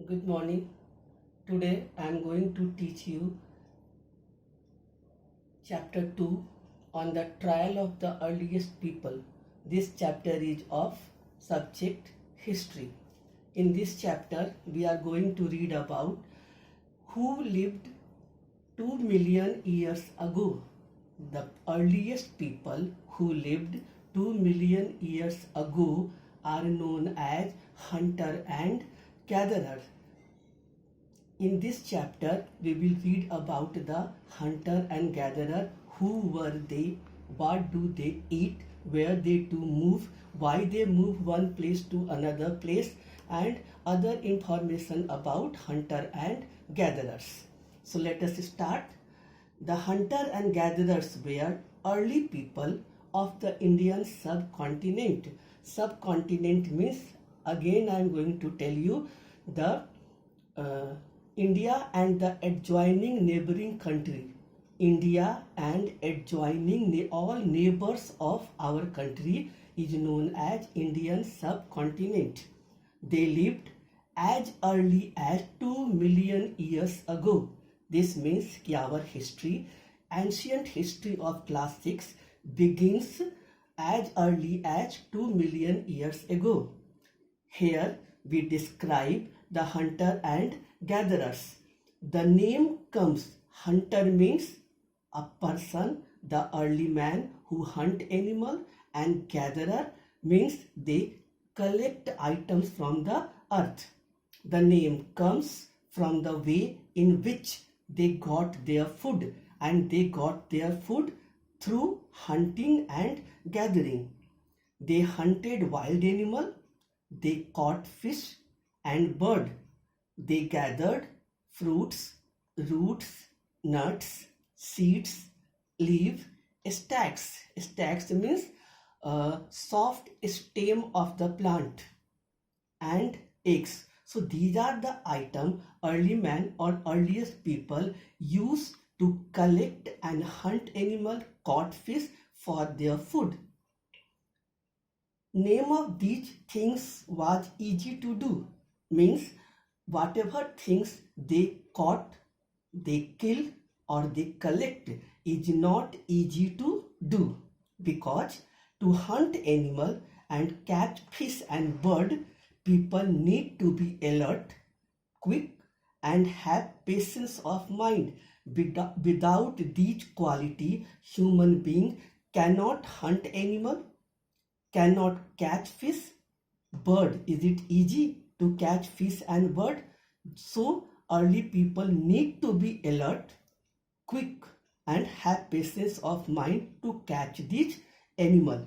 Good morning. Today I am going to teach you chapter 2 on the trial of the earliest people. This chapter is of subject history. In this chapter we are going to read about who lived 2 million years ago. The earliest people who lived 2 million years ago are known as hunter and gatherer. In this chapter, we will read about the hunter and gatherer. Who were they? What do they eat? Where they to move? Why they move one place to another place? And other information about hunter and gatherers. So let us start. The hunter and gatherers were early people of the Indian subcontinent. Subcontinent means, again I am going to tell you, the India and the adjoining neighboring country. India and adjoining all neighbors of our country is known as Indian subcontinent. They lived as early as 2 million years ago. This means that our history, ancient history of class 6, begins as early as 2 million years ago. Here we describe the hunter and gatherers. The name comes, hunter means a person, the early man who hunt animal, and gatherer means they collect items from the earth. The name comes from the way in which they got their food, and they got their food through hunting and gathering. They hunted wild animal, they caught fish and bird. They gathered fruits, roots, nuts, seeds, leaves, stacks. Stacks means soft stem of the plant, and eggs. So these are the items early man or earliest people used to collect and hunt animal, caught fish for their food. Name of these things was easy to do, means whatever things they caught, they kill or they collect is not easy to do, because to hunt animal and catch fish and bird, people need to be alert, quick, and have patience of mind. Without these quality, human being cannot hunt animal, cannot catch fish, bird. Is it easy to catch fish and bird? So early people need to be alert, quick, and have patience of mind to catch these animal.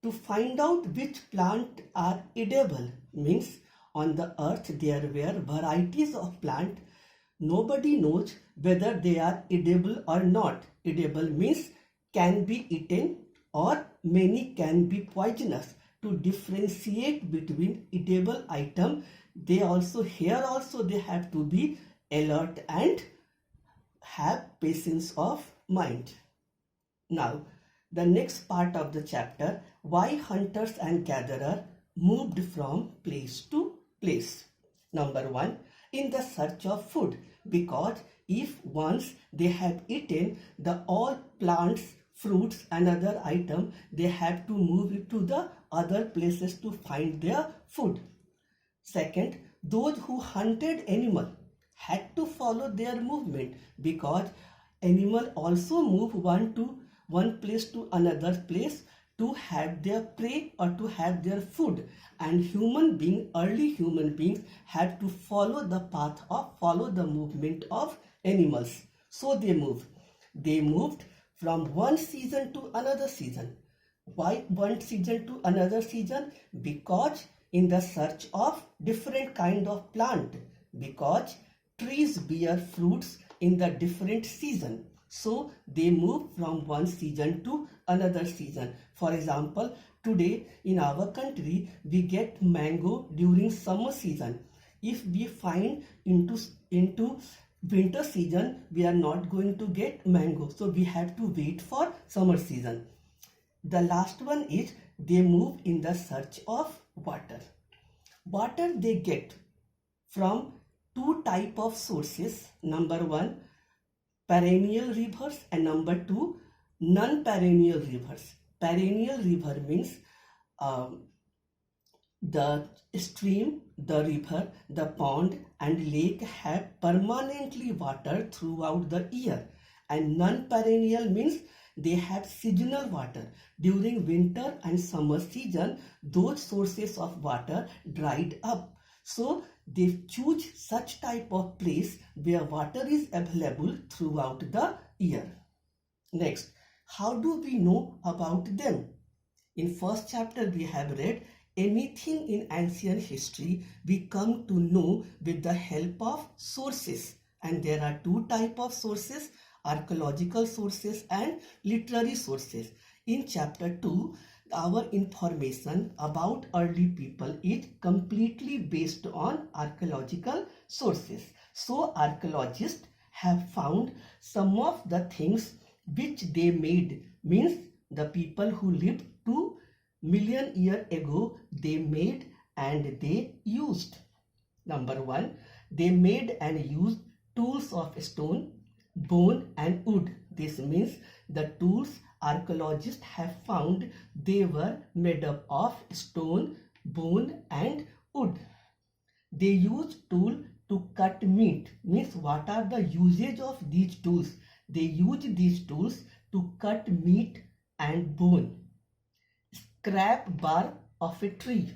To find out which plant are edible, means on the earth there were varieties of plant. Nobody knows whether they are edible or not. Edible means can be eaten, or many can be poisonous. To differentiate between edible item, they also have to be alert and have patience of mind. Now, the next part of the chapter, why hunters and gatherers moved from place to place. Number 1, in the search of food, because if once they have eaten the all plants, fruits and other item, they have to move it to the other places to find their food. Second, those who hunted animal had to follow their movement, because animal also move one place to another place to have their prey or to have their food, and early human beings had to follow the movement of animals. So they moved from one season to another season. Why one season to another season? Because in the search of different kind of plant, because trees bear fruits in the different season. So they move from one season to another season. For example, today in our country we get mango during summer season. If we find into winter season, we are not going to get mango. So we have to wait for summer season. The last one is they move in the search of water. Water they get from two type of sources. Number one, perennial rivers, and number two, non-perennial rivers. Perennial river means the stream, the river, the pond and lake have permanently water throughout the year, and non-perennial means they have seasonal water. During winter and summer season, those sources of water dried up. So they choose such type of place where water is available throughout the year. Next, how do we know about them? In first chapter we have read anything in ancient history we come to know with the help of sources, and there are two type of sources, archaeological sources and literary sources. In chapter 2, our information about early people is completely based on archaeological sources. So archaeologists have found some of the things which they made, means the people who lived 2 million years ago, they made and they used. Number one, they made and used tools of stone, bone and wood. This means the tools archaeologists have found, they were made up of stone, bone and wood. They used tool to cut meat, means what are the usage of these tools? They use these tools to cut meat and bone, scrap bark of a tree,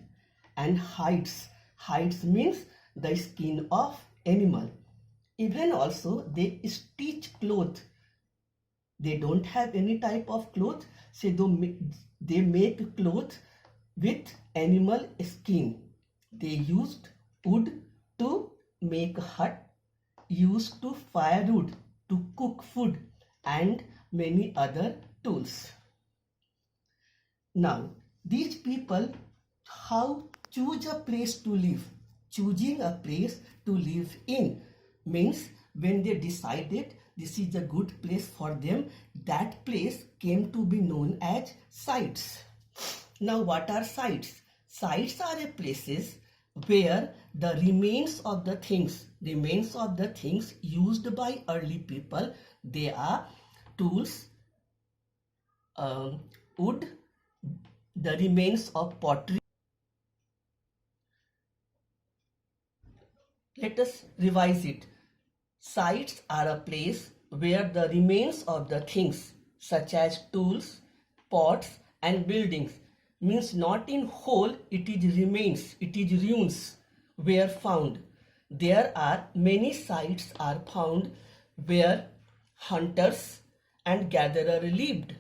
and hides. Hides means the skin of animal. Even also they stitch cloth. They don't have any type of cloth, so they make cloth with animal skin. They used wood to make hut, used to firewood to cook food, and many other tools. Now, these people, how choose a place to live? Choosing a place to live in means when they decided this is a good place for them, that place came to be known as sites. Now, what are sites? Sites are places where the remains of the things used by early people, they are tools, wood, the remains of pottery. Let us revise it. Sites are a place where the remains of the things such as tools, pots and buildings, means not in whole, it is remains, it is ruins, were found. There are many sites are found where hunters and gatherers lived.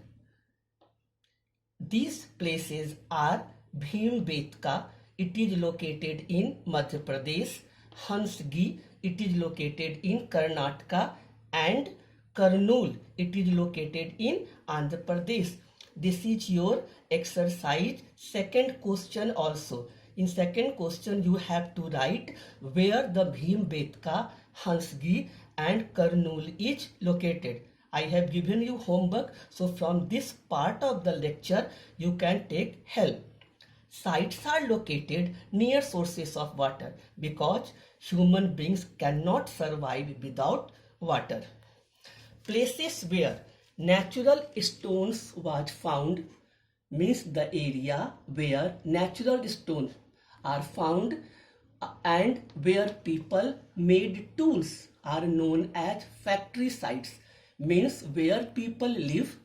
These places are Bhimbetka, it is located in Madhya Pradesh, Hansgi, it is located in Karnataka, and Kurnool, it is located in Andhra Pradesh. This is your exercise. Second question also. In second question you have to write where the Bhimbetka, Hansgi and Kurnool is located. I have given you homework, so from this part of the lecture you can take help. Sites are located near sources of water because human beings cannot survive without water. Places where natural stones was found means the area where natural stones are found and where people made tools are known as factory sites, means where people live,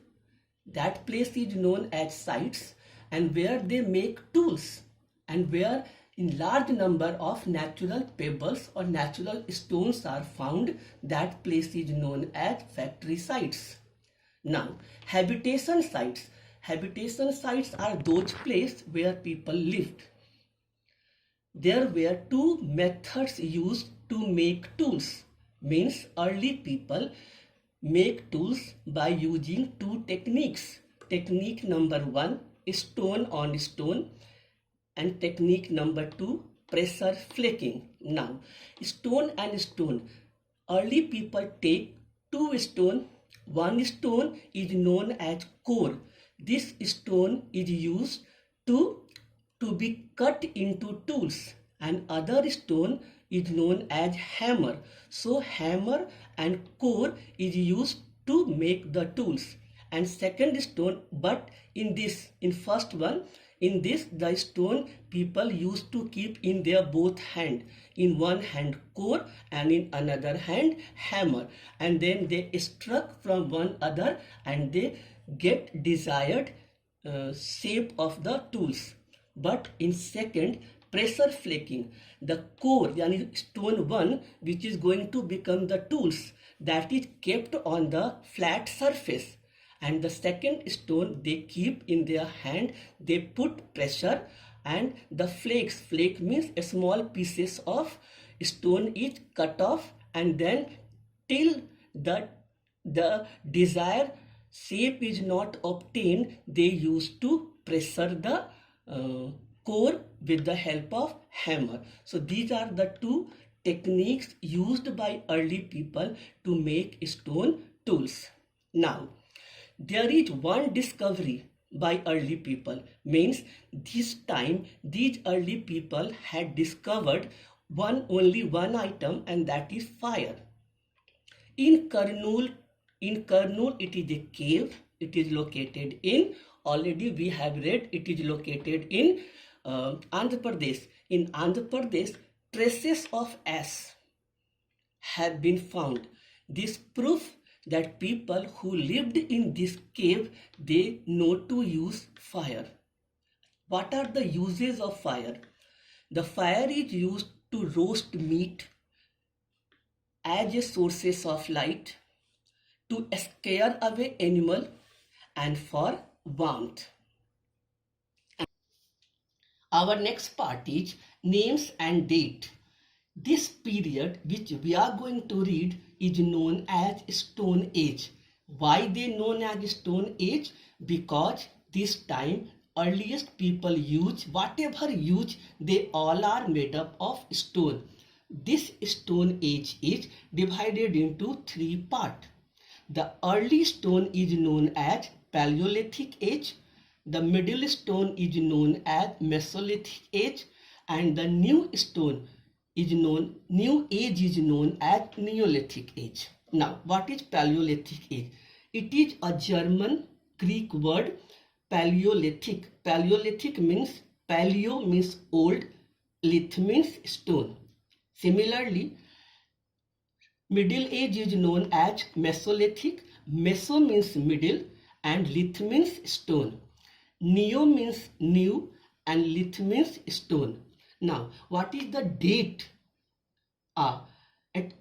that place is known as sites, and where they make tools and where in large number of natural pebbles or natural stones are found, that place is known as factory sites. Now, habitation sites. Habitation sites are those places where people lived. There were two methods used to make tools, means early people make tools by using two techniques. Technique number one, stone on stone, and technique number two, pressure flaking. Now, stone and stone, early people take two stone. One stone is known as core. This stone is used to be cut into tools, and other stone is known as hammer. So hammer and core is used to make the tools. And second stone, but in first one, in this the stone people used to keep in their both hand. In one hand core and in another hand hammer, and then they struck from one other and they get desired shape of the tools. But in second, pressure flaking, the core yani stone one which is going to become the tools, that is kept on the flat surface, and the second stone they keep in their hand, they put pressure, and the flake means a small pieces of stone is cut off, and then till the desired shape is not obtained, they used to pressure the core with the help of hammer. So these are the two techniques used by early people to make stone tools. Now, there is one discovery by early people, means this time these early people had discovered only one item, and that is fire. In Kurnool, it is a cave. It is located in, already we have read, it is located in Andhra Pradesh. In Andhra Pradesh, traces of ash have been found. This proof that people who lived in this cave, they know to use fire. What are the uses of fire? The fire is used to roast meat as a sources of light, to scare away animal, and for warmth. Our next part is names and date. This period which we are going to read is known as Stone Age. Why they known as Stone Age? Because this time earliest people use, whatever use, they all are made up of stone. This Stone Age is divided into three parts. The early stone is known as Paleolithic Age, the middle stone is known as Mesolithic Age, and the new age is known as Neolithic Age. Now, what is Paleolithic Age? It is a German Greek word, Paleolithic. Paleolithic means, paleo means old, lith means stone. Similarly, Middle Age is known as Mesolithic. Meso means middle and lith means stone. Neo means new and lith means stone. Now, what is the date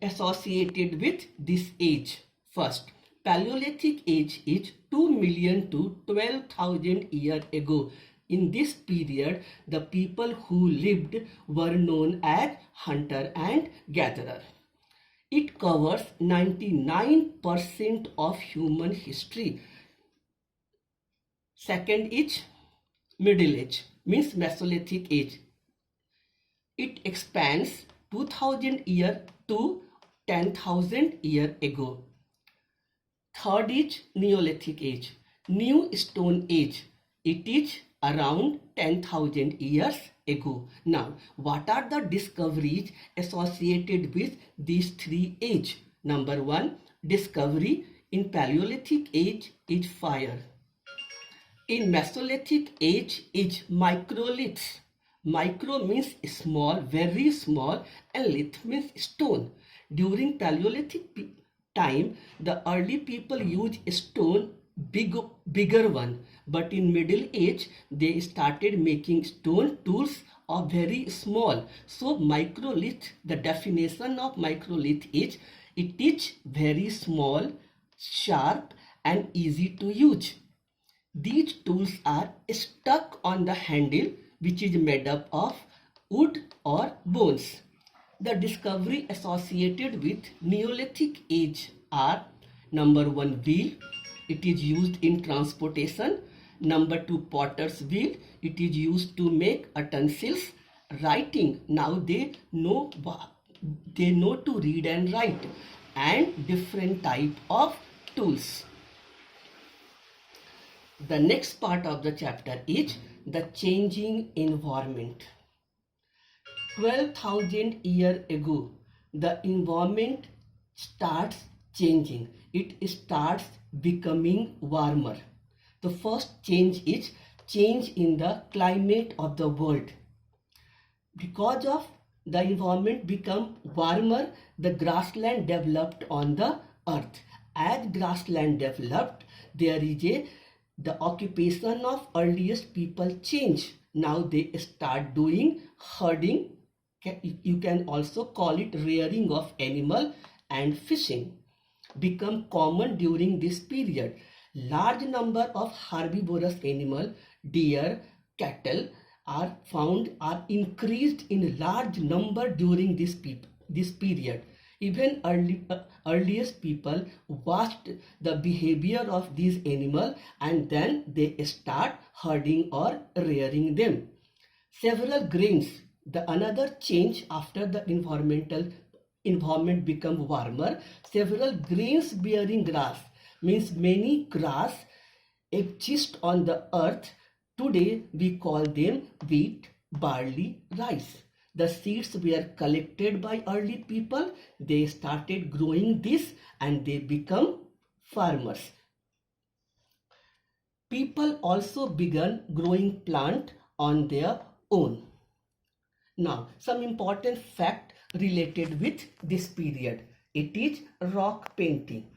associated with this age? First, Paleolithic age is 2 million to 12,000 years ago. In this period, the people who lived were known as hunter and gatherer. It covers 99% of human history. Second is Middle Age, means Mesolithic Age. It expands 2000 years to 10,000 years ago. Third is Neolithic Age, New Stone Age. It is around 10,000 years ago. Now, what are the discoveries associated with these three ages? Number one, discovery in Paleolithic Age is fire. In Mesolithic Age is microliths. Micro means small, very small, and lith means stone. During Paleolithic time, the early people used stone, bigger one. But in Middle Age, they started making stone tools of very small. So microlith, the definition of microlith is, it is very small, sharp, and easy to use. These tools are stuck on the handle, which is made up of wood or bones. The discovery associated with Neolithic Age are: number one, wheel. It is used in transportation. Number two, potter's wheel. It is used to make utensils. Writing. Now they know to read and write, and different type of tools. The next part of the chapter is the changing environment. 12,000 years ago, the environment starts changing. It starts becoming warmer. The first change is change in the climate of the world. Because of the environment become warmer, the grassland developed on the earth. As grassland developed, there is the occupation of earliest people change. Now they start doing herding. You can also call it rearing of animal, and fishing become common during this period. Large number of herbivorous animal, deer, cattle are increased in large number during this period. Even earliest people watched the behavior of these animals and then they start herding or rearing them. Several grains, the another change after the environment become warmer, several grains bearing grass, means many grass exist on the earth. Today we call them wheat, barley, rice. The seeds were collected by early people. They started growing this and they become farmers. People also began growing plant on their own. Now, some important fact related with this period. It is rock painting.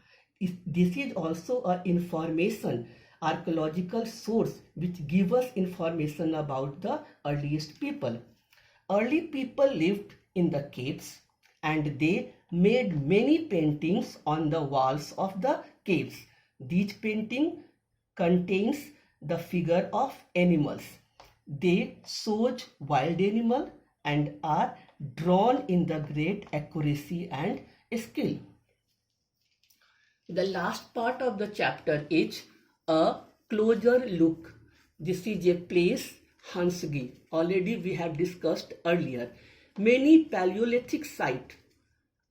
This is also an information, archaeological source which give us information about the earliest people. Early people lived in the caves and they made many paintings on the walls of the caves. These painting contains the figure of animals. They shows wild animal and are drawn in the great accuracy and skill. The last part of the chapter is a closer look. This is a place, Hansgi. Already we have discussed earlier. Many Paleolithic sites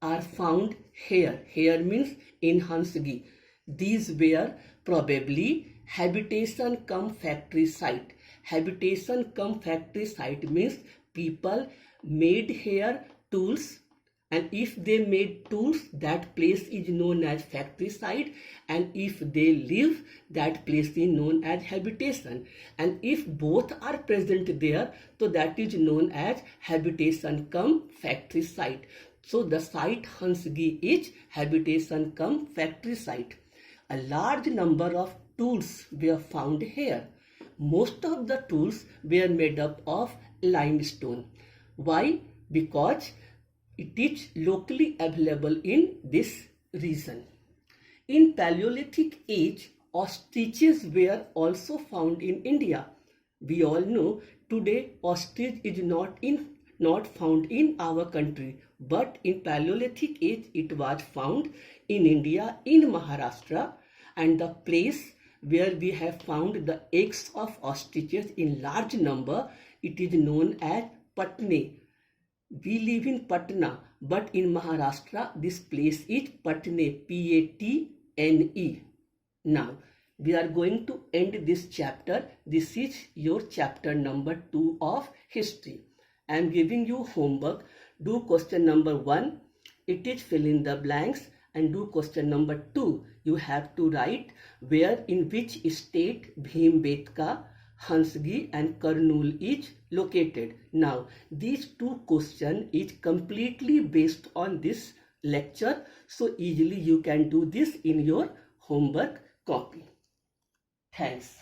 are found here. Here means in Hansgi. These were probably habitation cum factory site. Habitation cum factory site means people made here tools, and if they made tools, that place is known as factory site, and if they live, that place is known as habitation, and if both are present there, so that is known as habitation cum factory site. So the site Hansgi is habitation cum factory site. A large number of tools were found here. Most of the tools were made up of limestone. Why? Because it is locally available in this region. In Paleolithic age, ostriches were also found in India. We all know today ostrich is not found in our country, but in Paleolithic age it was found in India, in Maharashtra, and the place where we have found the eggs of ostriches in large number, it is known as Patne. We live in Patna, but in Maharashtra this place is Patne, Patne. Now we are going to end this chapter. This is your chapter number 2 of history. I am giving you homework. Do question number 1. It is fill in the blanks, and do question number 2. You have to write where in which state Bhimbetka, Hansgi and Kurnool is located. Now these two questions is completely based on this lecture, so easily you can do this in your homework copy. Thanks.